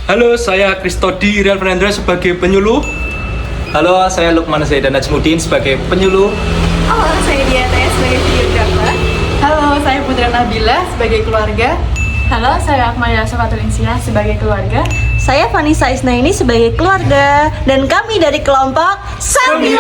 Halo, saya Kristodi Real Fernandra sebagai penyuluh. Halo, saya Lukman Zaidan Najmuddin sebagai penyuluh. Halo, saya Diana sebagai videographer. Halo, saya Putra Nabila sebagai keluarga. Halo, saya Akmaya Sofatulinsia sebagai keluarga. Saya Vanessa Isnaini sebagai keluarga. Dan kami dari kelompok 9.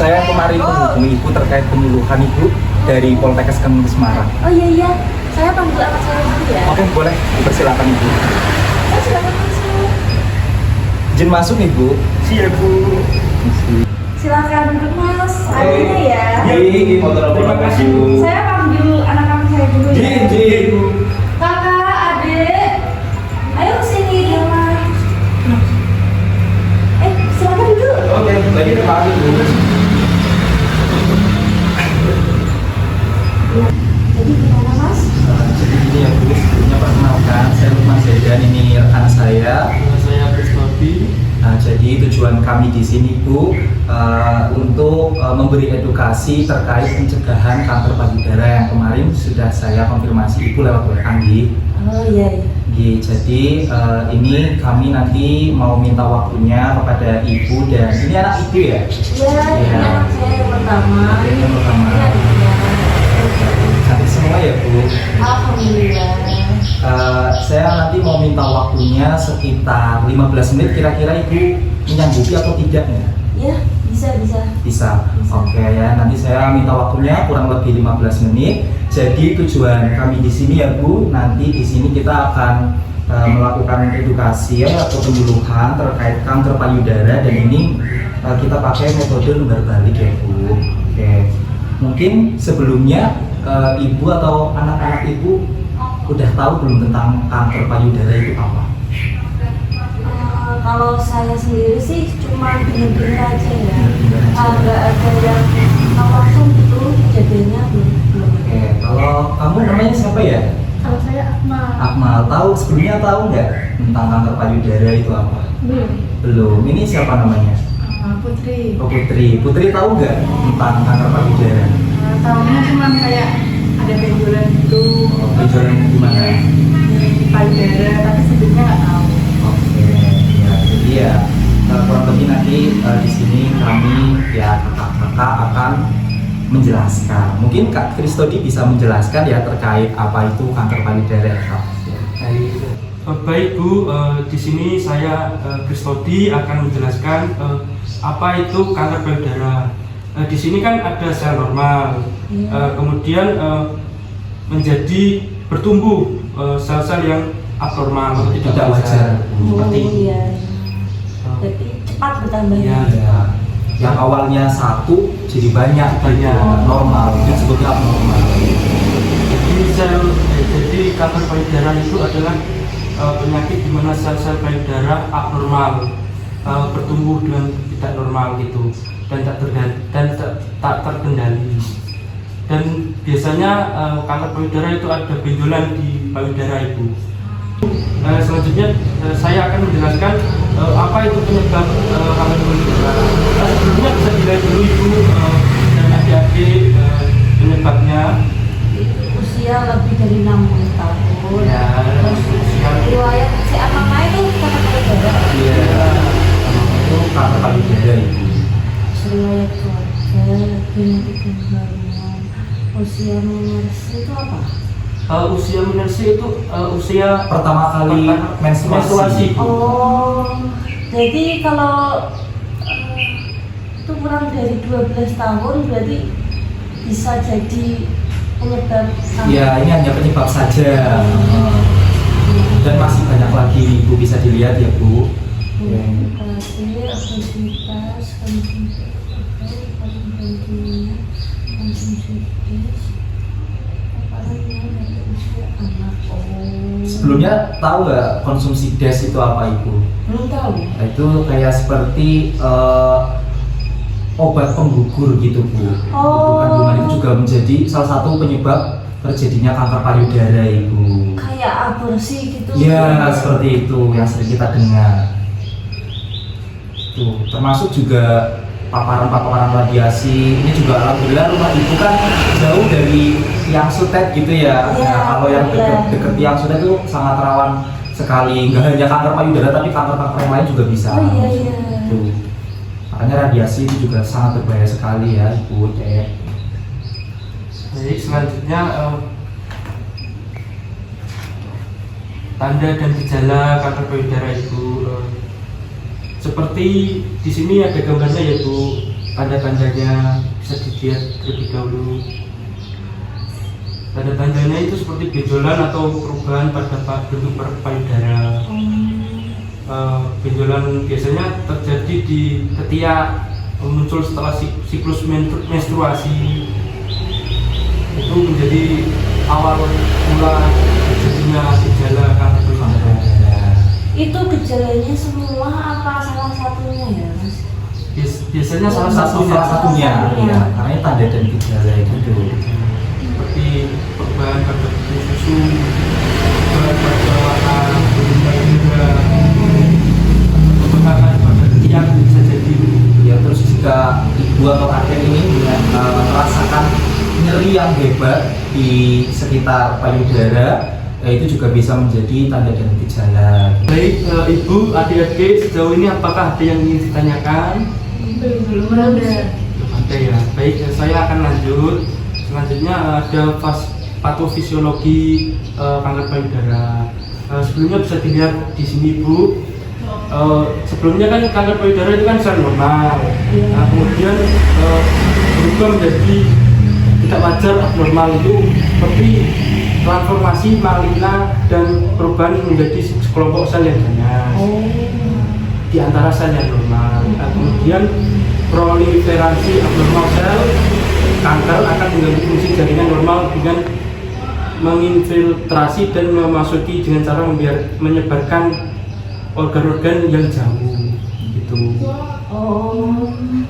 Saya kemarin menghubungi Ibu terkait penyuluhan Ibu dari Poltekkes Semarang. Oh iya, saya panggil anak saya dulu ya. Oke, boleh. Dipersilakan Ibu. Silakan masuk. Izin masuk Ibu. Siap Bu. Silakan duduk Mas. Adanya ya. Terima kasih Bu. Saya panggil anak-anak saya dulu ya. Ibu. Kakak, adik, ayo kesini Diana. Silakan duduk. Oke, lagi terima kasih Bu. Jadi gimana Mas? Jadi ini ya Bu, sebelumnya perkenalkan, saya Lukman Zaidan, ini rekan saya. Saya Kristodi. Nah, jadi tujuan kami di sini Bu untuk memberi edukasi terkait pencegahan kanker payudara yang kemarin sudah saya konfirmasi Ibu lewat WA. Oh iya. Jadi ini kami nanti mau minta waktunya kepada Ibu dan ini anak Ibu ya? Iya, ini anak saya yang pertama. Yang pertama. Ini adiknya. Cantik semua ya Bu? Alhamdulillah. Saya nanti mau minta waktunya sekitar 15 menit, kira-kira Ibu menyanggupi atau tidak ya? Ya, bisa. Bisa. Oke ya, nanti saya minta waktunya kurang lebih 15 menit. Jadi tujuan kami di sini ya Bu, nanti di sini kita akan melakukan edukasi atau penyuluhan terkait kanker payudara, dan ini kita pakai metode lembar balik ya Bu. Oke. Mungkin sebelumnya Ibu atau anak-anak Ibu udah tahu belum tentang kanker payudara itu apa? Kalau saya sendiri sih cuma dengar aja ya. Dengar aja. Nggak ada yang langsung gitu kejadiannya belum. Oke, kalau kamu namanya siapa ya? Kalau saya Akmal. Akmal. Tahu sebelumnya tahu nggak tentang kanker payudara itu apa? Belum. Ini siapa namanya? Putri. Oh, Putri. Putri tahu nggak tentang kanker payudara? Tahunya cuma kayak ada benjolan gitu. Benjolan gimana? Di payudara, tapi sebelumnya nggak tahu. Oke, ya jadi ya kurang lebih nanti di sini kami ya kakak-kakak akan menjelaskan. Mungkin Kak Kristodi bisa menjelaskan ya terkait apa itu kanker payudara Kak. Baik Bu, di sini saya Kristodi akan menjelaskan apa itu kanker payudara. Di sini kan ada sel normal, kemudian menjadi bertumbuh sel-sel yang abnormal atau tidak wajar. Seperti iya. Jadi cepat bertambahnya. Ya. Yang awalnya satu jadi banyak. Normal, itu disebutnya abnormal. Jadi kanker payudara itu adalah penyakit di mana sel-sel payudara abnormal, bertumbuh dengan tidak normal gitu, dan tak terkendali. Dan biasanya kanker payudara itu ada benjolan di payudara ibu. Selanjutnya saya akan menjelaskan apa itu penyebab kanker payudara. Sebelumnya bisa dilihat dulu ibu dan adik-adik penyebabnya. Usia menarsi itu apa? Usia menarsi itu usia Pertama kali menstruasi. Oh, jadi kalau itu kurang dari 12 tahun berarti bisa jadi penyebab kanker. Ya, ini hanya penyebab saja. Dan masih banyak lagi Ibu bisa dilihat ya Bu. Komunikasi, aktivitas, konsumsi Sebelumnya tahu nggak konsumsi DES itu apa Ibu? belum tahu. Nah, itu kayak seperti obat penggugur gitu Bu. Itu kandungan itu juga menjadi salah satu penyebab terjadinya kanker payudara Ibu. Kayak aborsi gitu. Ya, seperti itu yang sering kita dengar. Tuh, termasuk juga paparan-paparan radiasi. Ini juga alhamdulillah rumah Ibu kan jauh dari tiang sutet gitu ya. Iya, Nah, kalau yang iya. deket tiang sutet itu sangat rawan sekali. Nggak hanya kanker payudara tapi kanker-kanker yang lain juga bisa. Oh iya iya. Tuh. Makanya radiasi itu juga sangat berbahaya sekali ya Ibu. Baik, selanjutnya tanda dan gejala kanker payudara Ibu. Seperti di sini ada gambarnya ya Bu, tanda-tandanya bisa dilihat terlebih dahulu. Tanda-tandanya itu seperti benjolan atau perubahan pada bentuk payudara. Benjolan biasanya terjadi di ketika muncul setelah siklus menstruasi. Itu menjadi awal mula terjadinya gejala kanker payudara. Itu gejalanya semua apa salah satunya ya Mas? Biasanya salah satunya. Iya. Ya, karena ini tanda dan gejala itu. Seperti perubahan pada bentuk susu, perubahan pada warna kulit payudara, pembekakan pada tiang bisa jadi. Ya, terus jika Ibu atau adik ini merasakan nyeri yang hebat di sekitar payudara, itu juga bisa menjadi tanda dan gejala. Baik, Ibu, adik-adik, sejauh ini apakah ada yang ingin ditanyakan? Belum ada. Belum ada ya. Baik, saya akan lanjut. Selanjutnya ada patofisiologi kanker payudara. Sebelumnya bisa dilihat di sini Bu. Sebelumnya kan kanker payudara itu kan sel normal. Nah, kemudian berubah menjadi tidak wajar abnormal itu seperti transformasi maligna dan perubahan menjadi sekelompok sel yang ganas di antara sel yang normal. Nah, kemudian proliferasi abnormal sel kanker akan mengganggu fungsi jaringan normal dengan menginfiltrasi dan memasuki dengan cara menyebarkan organ-organ yang jauh gitu.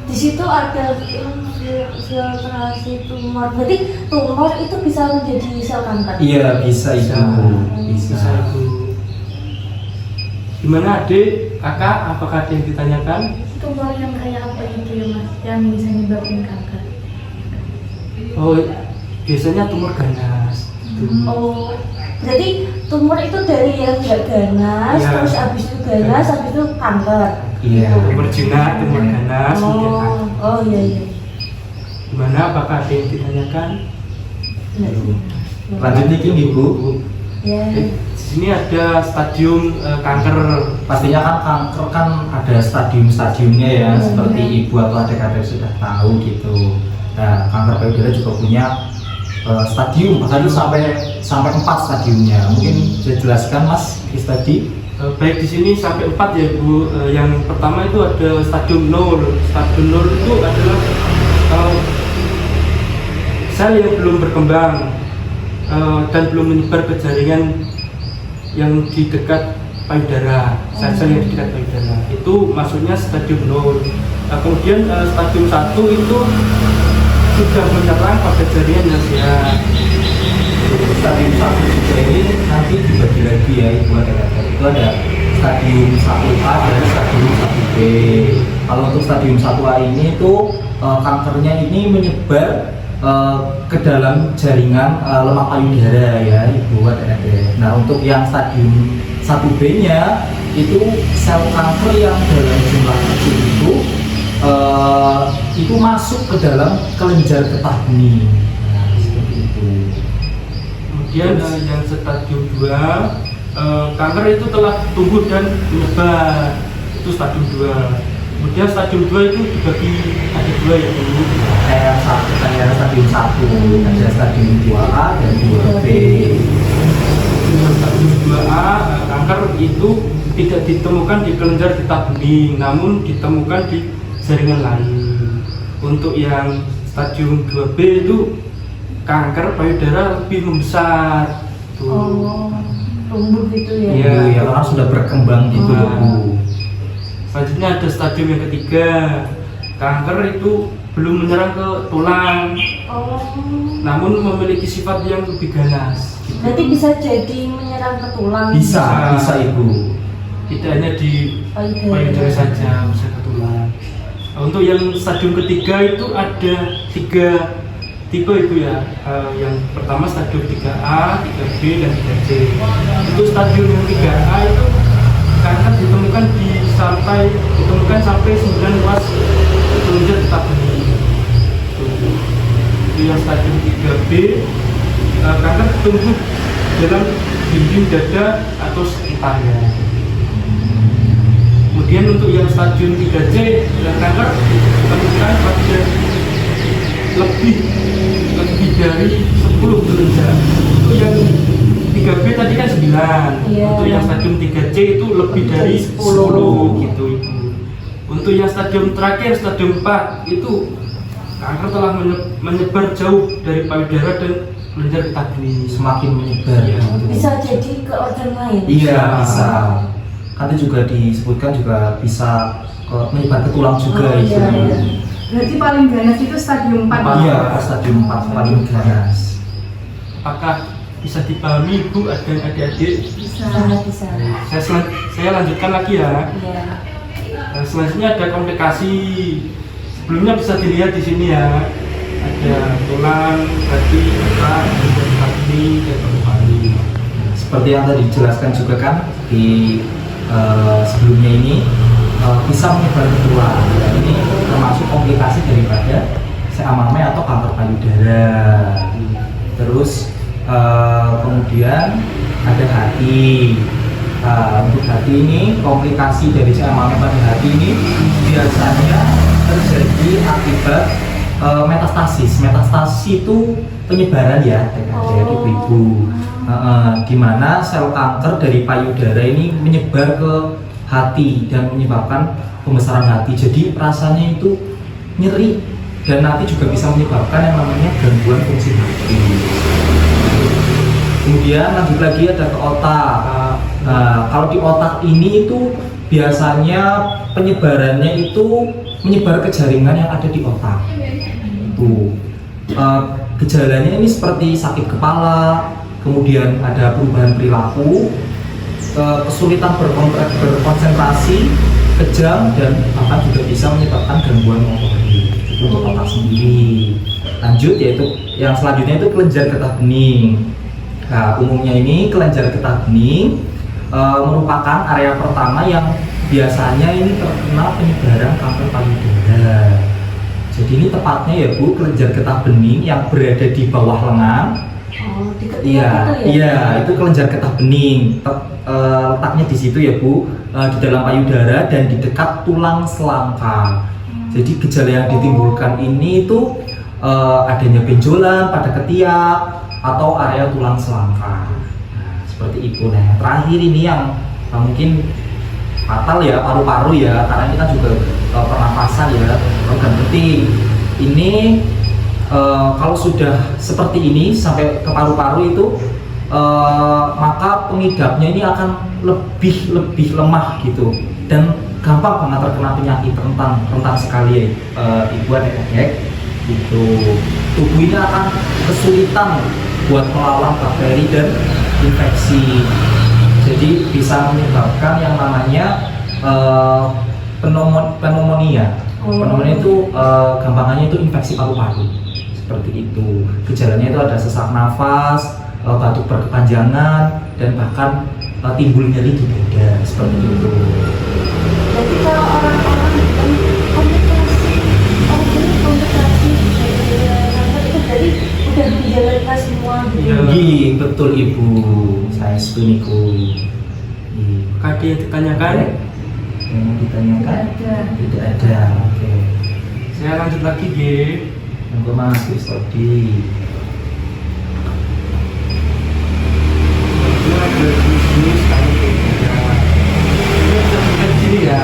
Di situ ada infiltrasi tumor. Jadi tumor itu bisa menjadi sel kanker. Iya, bisa itu. Bisa Ibu. Gimana Adik, Kakak, apakah ada yang ditanyakan? Tumor yang kayak apa gitu ya Mas, yang bisa nyebabin kanker? Oh, biasanya tumor ganas. Oh, jadi tumor itu dari yang nggak ganas, Iya. terus habis itu ganas, habis itu kanker. Iya. Tumor jinak, tumor ganas, kemudian kanker. Oh iya iya. Gimana, apakah ada yang ditanyakan? Lanjut nih Ibu. Ya. Di sini ada stadium kanker. Pastinya kan kanker kan ada stadium-stadiumnya ya, seperti Ibu atau adik-adik sudah tahu gitu. Nah, kanker payudara juga punya stadium, bahkan itu sampai 4 stadiumnya. Mungkin bisa jelaskan Mas tadi? Baik, di sini sampai 4 ya Bu. Yang pertama itu ada stadium 0. Stadium 0 itu adalah sel yang belum berkembang dan belum menyebar ke jaringan yang di dekat payudara, sel-sel yang di dekat payudara. Itu maksudnya stadium 0. Nah, kemudian stadium 1 itu sudah menyerang pada jaringan yang sehat. Stadium 1 juga ini nanti dibagi lagi ya Ibu adik-adik. Itu ada stadium 1A dan stadium 1B. Kalau untuk stadium 1A ini itu kankernya ini menyebar ke dalam jaringan lemak payudara ya Ibu adik-adik. Nah, untuk yang stadium 1B-nya itu sel kanker yang dalam jumlah kecil itu masuk ke dalam kelenjar getah bening. Nah, seperti Kemudian yang stadium 2 kanker itu telah tumbuh dan menyebar, itu stadium 2. Kemudian stadium 2 itu dibagi ada 2 ya Bu. Kayak stadium 1, ada stadium 2A dan 2B. Stadium 2A kanker itu tidak ditemukan di kelenjar getah bening, namun ditemukan di jaringan lain. Untuk yang stadium 2B itu kanker payudara lebih membesar. Tuh. Tumbuh gitu ya. Iya. Ya, karena sudah berkembang gitu loh Bu. Selanjutnya ada stadium yang ketiga. Kanker itu belum menyerang ke tulang, namun memiliki sifat yang lebih ganas. Gitu. Berarti bisa jadi menyerang ke tulang. Bisa Ibu. Tidak hanya di payudara saja, bisa ke tulang. Untuk yang stadium ketiga itu ada 3 tipe itu ya. Yang pertama stadium 3A, 3B, dan 3C. Itu stadium yang 3A itu kanker ditemukan sampai 9 ruas kelenjar getah bening. Itu yang stadium 3B, kanker tumbuh dalam dinding dada atau sekitarnya. Kemudian untuk yang stadium 3C, kanker ditemukan pada lebih dari 10 kelenjar. Untuk yang 3B tadi kan 9. Iya. Untuk yang stadium 3C itu lebih dari 10 gitu Ibu. Untuk yang stadium terakhir, stadium 4 itu kanker telah menyebar jauh dari payudara dan kelenjar getah bening. Semakin menyebar. Iya. Bisa jadi ke organ lain. Iya, bisa. Nanti juga disebutkan juga bisa menyebar ke tulang juga Oh, iya, iya. Berarti paling ganas itu stadium 4. Iya, stadium 4 paling ganas. Apakah bisa dipahami Ibu dan adik-adik? Bisa. Saya lanjutkan lagi ya. Iya. Selanjutnya ada komplikasi. Sebelumnya bisa dilihat di sini ya. Ada tulang, hati, otak, kaki, dan paru-paru. Seperti yang tadi dijelaskan juga kan di sebelumnya ini bisa menyebar ke tulang. Dan ini termasuk komplikasi daripada seamame atau kanker payudara. Terus kemudian ada hati. Untuk hati ini, komplikasi dari seamame pada hati ini biasanya terjadi akibat metastasis. Metastasis itu penyebaran ya, adik-adik, ibu-ibu. Di mana sel kanker dari payudara ini menyebar ke hati dan menyebabkan pembesaran hati. Jadi rasanya itu nyeri dan nanti juga bisa menyebabkan yang namanya gangguan fungsi hati. Kemudian lanjut lagi ada ke otak. Nah, kalau di otak ini itu biasanya penyebarannya itu menyebar ke jaringan yang ada di otak. Tuh. Gejalanya ini seperti sakit kepala, kemudian ada perubahan perilaku, kesulitan berkonsentrasi, kejang, dan bahkan juga bisa menyebabkan gangguan motorik. Itu untuk otak sendiri. Lanjut yaitu yang selanjutnya itu kelenjar getah bening. Nah, umumnya ini kelenjar getah bening merupakan area pertama yang biasanya ini terkena penyebaran kanker payudara. Jadi ini tepatnya ya Bu, kelenjar getah bening yang berada di bawah lengan. Oh, di ketiak Iya, itu ya? iya, itu kelenjar getah bening. Letaknya di situ ya Bu, di dalam payudara dan di dekat tulang selangka. Jadi gejala yang ditimbulkan ini itu adanya benjolan pada ketiak atau area tulang selangka. Nah, seperti itu. Nah, terakhir ini yang mungkin fatal ya, paru-paru ya, karena kita juga pernapasan ya, organ penting. Ini kalau sudah seperti ini sampai ke paru-paru itu maka pengidapnya ini akan lebih lemah gitu dan gampang banget terkena penyakit rentan sekali ya, ibu adik-adik gitu. Tubuh ini akan kesulitan buat melawan bakteri dan infeksi. Jadi bisa menyebabkan yang namanya pneumonia. Pneumonia itu gampangannya itu infeksi paru-paru. Seperti itu. Gejalanya itu ada sesak nafas, batuk berkepanjangan, dan bahkan timbul nyeri di dada. Seperti itu. Jadi kalau orang-orang komplikasi kanker itu berarti udah didengarkan semua gitu. Iya. Iya, betul Ibu. Saya setuju. Ada yang ditanyakan? Yang mau ditanyakan? Tidak ada. Oke. Saya lanjut lagi, G. Monggo Mas Kristodi. Ini ada di sini sekali payudara. Ini ada di sini ya.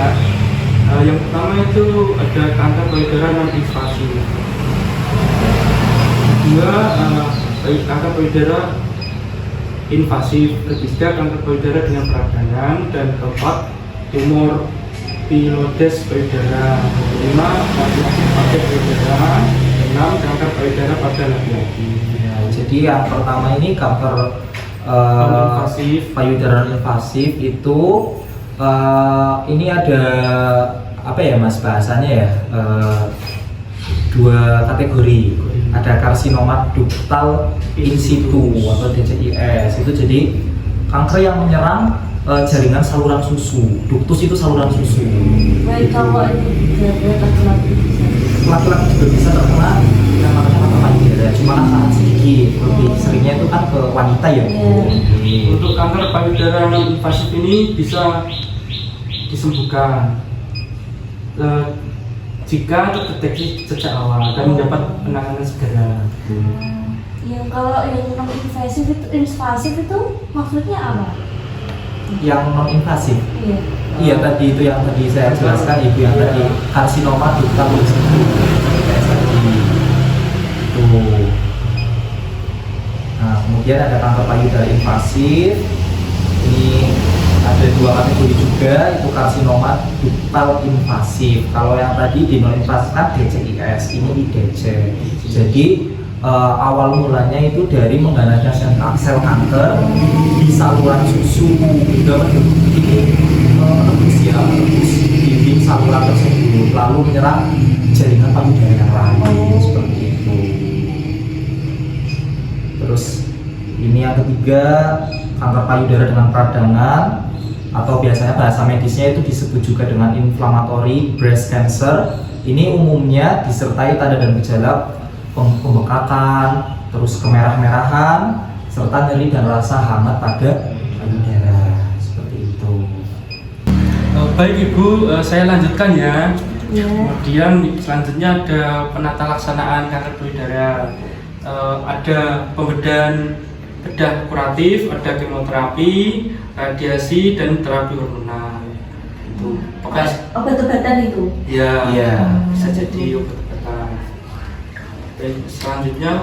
Yang pertama itu ada kanker payudara non invasif. Kedua, kanker payudara invasif. Ketiga, kanker payudara dengan peradangan. Dan keempat, tumor pilodes payudara. Kelima, laki-laki pada payudara. Enam, kanker payudara pada laki-laki. Ya, jadi yang pertama ini kanker Non-invasif. payudara invasif itu ini ada apa ya Mas bahasanya ya, dua kategori. Ada karsinoma ductal in situ atau DCIS. Itu jadi kanker yang menyerang jaringan saluran susu. Ductus itu saluran susu. Baik, kalau itu tidak laki-laki bisa. Laki-laki juga bisa terkena yang namanya kanker payudara, cuma kan sangat sedikit. Lebih seringnya itu kan ke wanita ya. Iya. Untuk kanker payudara non invasif ini bisa disembuhkan jika terdeteksi sejak awal dan mendapat penanganan segera. Yang kalau yang non invasif itu maksudnya apa? Yang non invasif. Iya. Iya tadi itu yang tadi saya jelaskan Ibu, yang tadi karsinoma ductal in situ. Kayak tadi itu. Nah, kemudian ada kanker payudara invasif. Ini ada dua kategori juga, itu karsinoma ductal invasif. Kalau yang tadi di non invasif kan DCIS, ini IDC. Jadi awal mulanya itu dari mengganasnya sel kanker di saluran susu hingga menembus dinding saluran tersebut, lalu menyerang jaringan payudara yang lain seperti itu. Terus ini yang ketiga, kanker payudara dengan peradangan atau biasanya bahasa medisnya itu disebut juga dengan inflammatory breast cancer. Ini umumnya disertai tanda dan gejala pembekakan, terus kemerah-merahan, serta nyeri dan rasa hangat pada payudara seperti itu. Baik Ibu, saya lanjutkan ya. Iya. Kemudian selanjutnya ada penata laksanaan kanker payudara. Ada pembedahan bedah kuratif, ada kemoterapi, radiasi, dan terapi hormonal. Itu pokoknya Obat-obatan itu. ya Iya. bisa jadi obat-obatan. Dan selanjutnya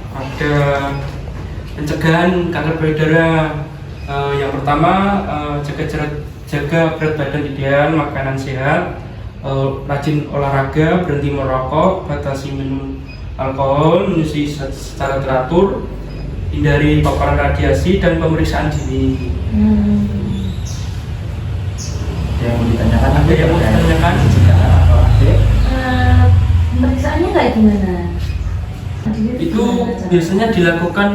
ada pencegahan kanker payudara. Yang pertama, jaga berat badan ideal, makanan sehat, rajin olahraga, berhenti merokok, batasi minum alkohol, menyusui secara teratur, hindari paparan radiasi, dan pemeriksaan dini. Ada yang mau ditanyakan? Ada yang mau ditanyakan? Atau ada? Pemeriksaannya kayak gimana? Itu biasanya dilakukan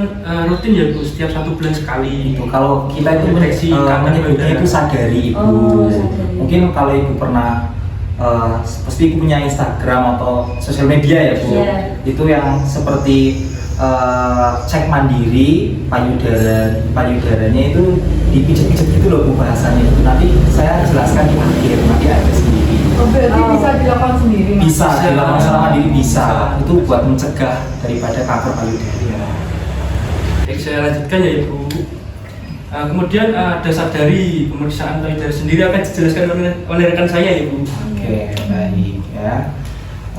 rutin ya Bu, setiap 1 bulan sekali. Itu kalau kita itu Deteksi kanker menyebutnya payudara. itu sadari Ibu. Oh, sadari. Mungkin kalau Ibu pernah pasti Ibu punya Instagram atau sosial media ya Bu. Iya. Itu yang seperti cek mandiri payudaranya itu dipijat-pijat gitu loh Bu bahasanya itu. Nanti saya jelaskan di akhir, nanti ada sendiri. Oh, berarti bisa dilakukan sendiri Mas? Bisa, Bisa. dilakukan secara mandiri bisa. Bisa. Itu buat mencegah daripada kanker payudara. Baik, saya lanjutkan ya Ibu. Kemudian ada sadari, pemeriksaan payudara sendiri akan dijelaskan oleh rekan saya ya Bu. Oke, baik ya.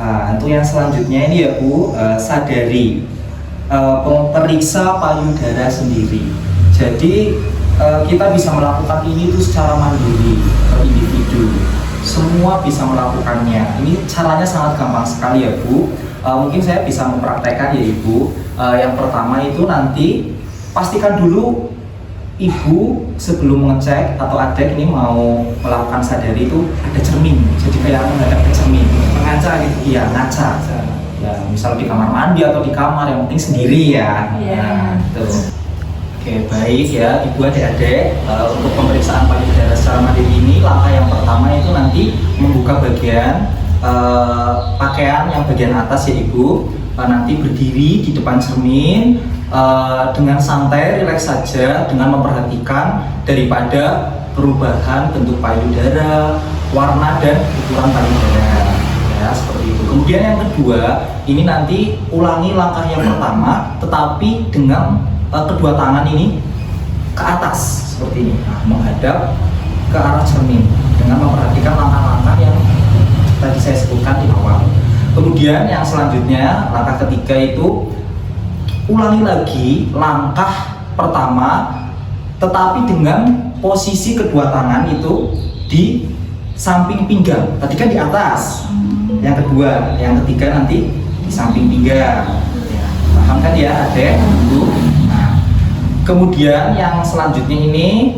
Nah, untuk yang selanjutnya ini ya Bu, sadari periksa payudara sendiri. Jadi kita bisa melakukan ini itu secara mandiri per individu. Semua bisa melakukannya. Ini caranya sangat gampang sekali ya Bu. Mungkin saya bisa mempraktekkan ya Ibu. Yang pertama itu nanti pastikan dulu Ibu sebelum mengecek atau adek ini mau melakukan sadari itu ada cermin. Jadi kayak menghadap ke cermin, Mengaca gitu. iya ngaca. Ya, misal di kamar mandi atau di kamar, yang penting sendiri ya. Iya. Nah, itu. Oke, baik ya Ibu adik-adik, untuk pemeriksaan payudara secara mandiri ini langkah yang pertama itu nanti membuka bagian pakaian yang bagian atas ya Ibu. nanti berdiri di depan cermin dengan santai, rileks saja dengan memperhatikan daripada perubahan bentuk payudara, warna dan ukuran payudara. Ya, seperti itu. Kemudian yang kedua, ini nanti ulangi langkah yang pertama, tetapi dengan kedua tangan ini ke atas seperti ini, menghadap ke arah cermin dengan memperhatikan langkah-langkah yang tadi saya sebutkan di awal. Kemudian yang selanjutnya, langkah ketiga itu ulangi lagi langkah pertama, tetapi dengan posisi kedua tangan itu di samping pinggang. Tadi kan di atas. Yang kedua, yang ketiga nanti di samping pinggang. Ya, paham kan ya, Adek? Nah, kemudian yang selanjutnya ini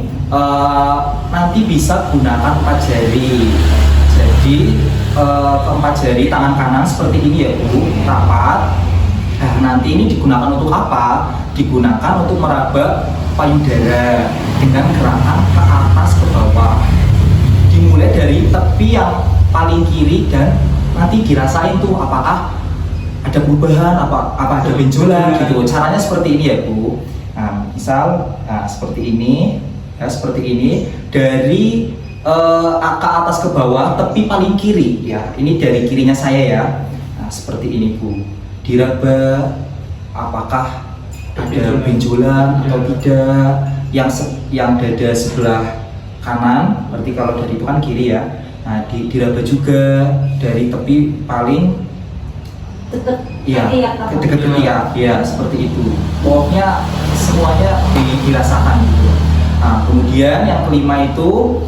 nanti bisa gunakan 4 jari. Jadi keempat jari tangan kanan seperti ini ya Bu, rapat. Nah, nanti ini digunakan untuk apa? Digunakan untuk meraba payudara dengan gerakan ke atas ke bawah. Dimulai dari tepi yang paling kiri dan nanti dirasain tuh apakah ada perubahan, apa ada benjolan gitu. Caranya seperti ini ya Bu. Nah, misal seperti ini, ya seperti ini dari ke atas ke bawah, tepi paling kiri ya. Ini dari kirinya saya ya. Nah, seperti ini Bu. Diraba apakah ada benjolan atau tidak. Yang dada sebelah kanan, berarti kalau dari itu kan kiri ya. Nah, diraba juga dari tepi paling dekat ketiak ya, seperti itu. Pokoknya semuanya dirasakan gitu. Nah, kemudian yang kelima itu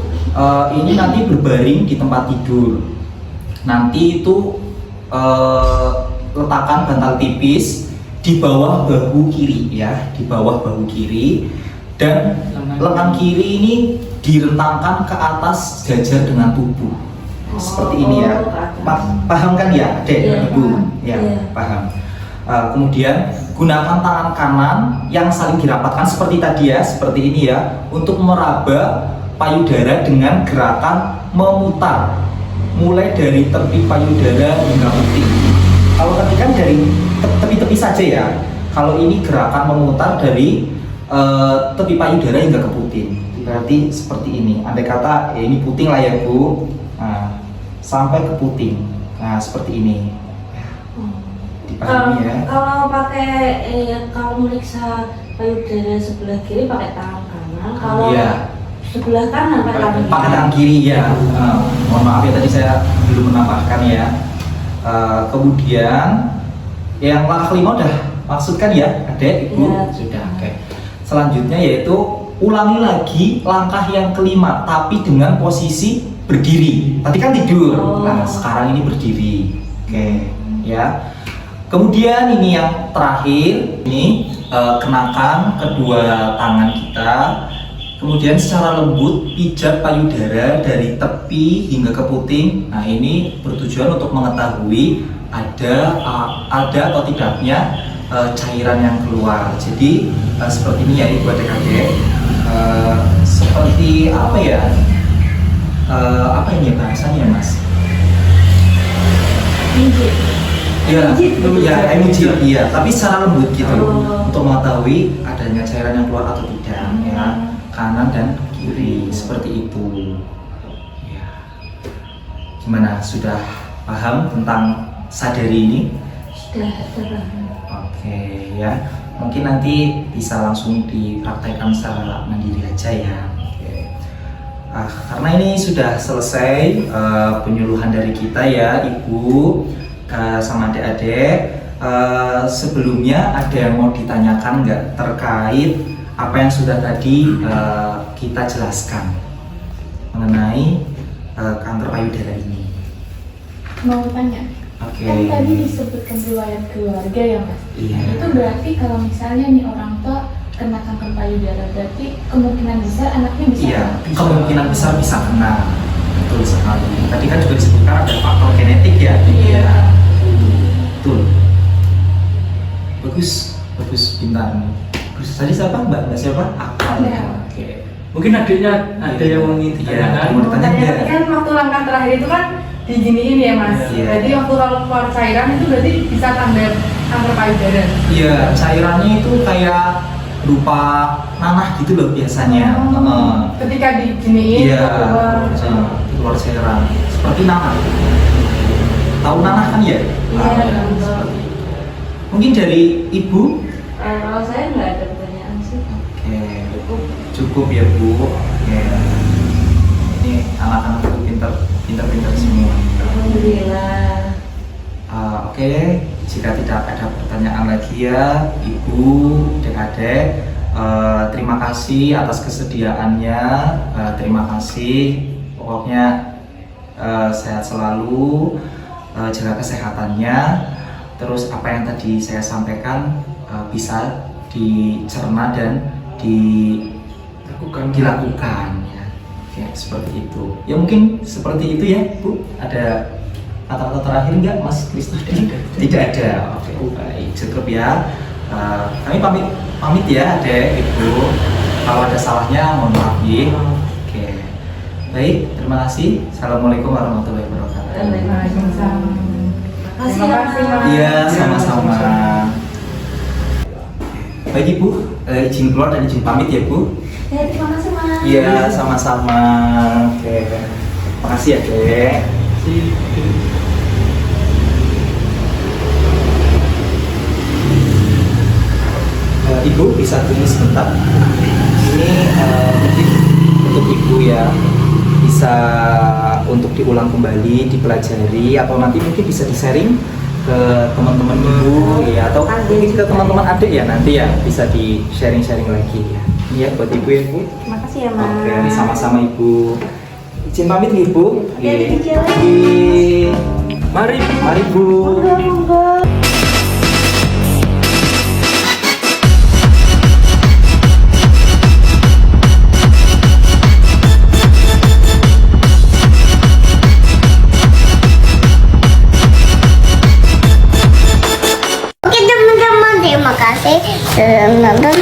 ini nanti berbaring di tempat tidur. Nanti itu letakkan bantal tipis di bawah bahu kiri ya, di bawah bahu kiri, dan lengan kiri ini direntangkan ke atas sejajar dengan tubuh. Seperti ini ya. Paham kan ya, Dek? Ibu? Ya, paham. Kemudian gunakan tangan kanan yang saling dirapatkan seperti tadi ya, seperti ini ya, untuk meraba payudara dengan gerakan memutar mulai dari tepi payudara hingga puting. Kalau tadi kan dari tepi-tepi saja ya. Kalau ini gerakan memutar dari tepi payudara hingga ke puting. Berarti seperti ini. Andai kata ini puting lah ya Bu. Nah, sampai ke puting. Nah, seperti ini. Dipahami ya. Kalau pakai kalau meriksa payudara sebelah kiri pakai tangan kanan. Kalau sebelah kanan pakai tangan kiri ya. Mohon maaf ya tadi saya belum menambahkan ya. Kemudian yang langkah kelima udah maksudkan ya, Adek, Ibu? Ya, sudah. Oke. Selanjutnya yaitu ulangi lagi langkah yang kelima tapi dengan posisi berdiri. Tadi kan tidur. Nah, sekarang ini berdiri. Oke, ya. Kemudian ini yang terakhir, ini kenakan kedua tangan kita. Kemudian secara lembut pijat payudara dari tepi hingga ke puting. Nah, ini bertujuan untuk mengetahui ada atau tidaknya cairan yang keluar. Jadi seperti ini ya Ibu adik-adik. Seperti apa ya? Apa ini bahasanya Mas? Emijit, iya. Tapi secara lembut gitu, untuk mengetahui adanya cairan yang keluar atau tidak, ya. Kanan dan kiri seperti itu. Ya. Gimana? Sudah paham tentang sadari ini? Sudah paham. Oke, ya. Mungkin nanti bisa langsung dipraktekkan secara mandiri aja ya. Oke. Karena ini sudah selesai penyuluhan dari kita ya, Ibu sama adik-adik. Sebelumnya ada yang mau ditanyakan nggak terkait apa yang sudah tadi kita jelaskan mengenai kanker payudara ini? Mau tanya? Kan tadi disebutkan riwayat keluarga ya Mas? Iya. Itu berarti kalau misalnya nih orang tua kena kanker payudara, berarti kemungkinan besar anaknya bisa? Iya, kemungkinan besar bisa kena. Betul sekali. Tadi kan juga disebutkan ada faktor genetik ya? Iya. Betul. Bagus, pintar. Tadi siapa? Mbak siapa? Akmal. Ya. Oke. Mungkin adiknya ada yang mau ditanyakan. Mau ditanya Tapi kan waktu langkah terakhir itu kan diginiin ya Mas. Iya. Jadi waktu keluar cairan itu berarti bisa tanda kanker payudara. Iya, cairannya itu kayak berupa nanah gitu loh biasanya. Ketika diginiin Iya, keluar. keluar cairan seperti nanah. Tahu nanah kan ya? Iya, tahu. Seperti itu. Mungkin dari ibu? Kalau saya nggak ada pertanyaan sih. Oke, Cukup. cukup ya bu. Oke. Ini anak-anakku pinter semua. Alhamdulillah. Oke, jika tidak ada pertanyaan lagi ya, ibu, adik-adik, terima kasih atas kesediaannya. Terima kasih. Pokoknya sehat selalu, jaga kesehatannya. Terus apa yang tadi saya sampaikan bisa dicerna dan dilakukan ya, seperti itu. Ya mungkin seperti itu ya Bu. Ada kata-kata terakhir nggak Mas Kristus? Tidak ada. Oke, baik, cukup ya. Kami pamit ya Dek, Ibu. Kalau ada salahnya mohon maaf ya. Oke, baik, terima kasih. Assalamualaikum warahmatullahi wabarakatuh. Waalaikumsalam. Terima kasih, Mas. Iya, sama-sama. Baik Ibu, izin keluar dan izin pamit ya Bu. Ya, terima kasih, Mas. Iya, sama-sama. Oke, makasih ya Dek. Ibu bisa tunggu sebentar. Ini mungkin untuk Ibu ya, bisa untuk diulang kembali, dipelajari, atau nanti mungkin bisa di-sharing ke teman-teman Ibu ya, atau mungkin ke teman-teman adik ya, nanti ya bisa di-sharing lagi ya. Ini ya buat Ibu ya Bu. Terima kasih ya, Mas. Oke, sama-sama Ibu. Izin pamit nih Bu. Hati-hati di jalan. Oke. Mari Bu. Monggo. Oke teman-teman, terima kasih sudah menonton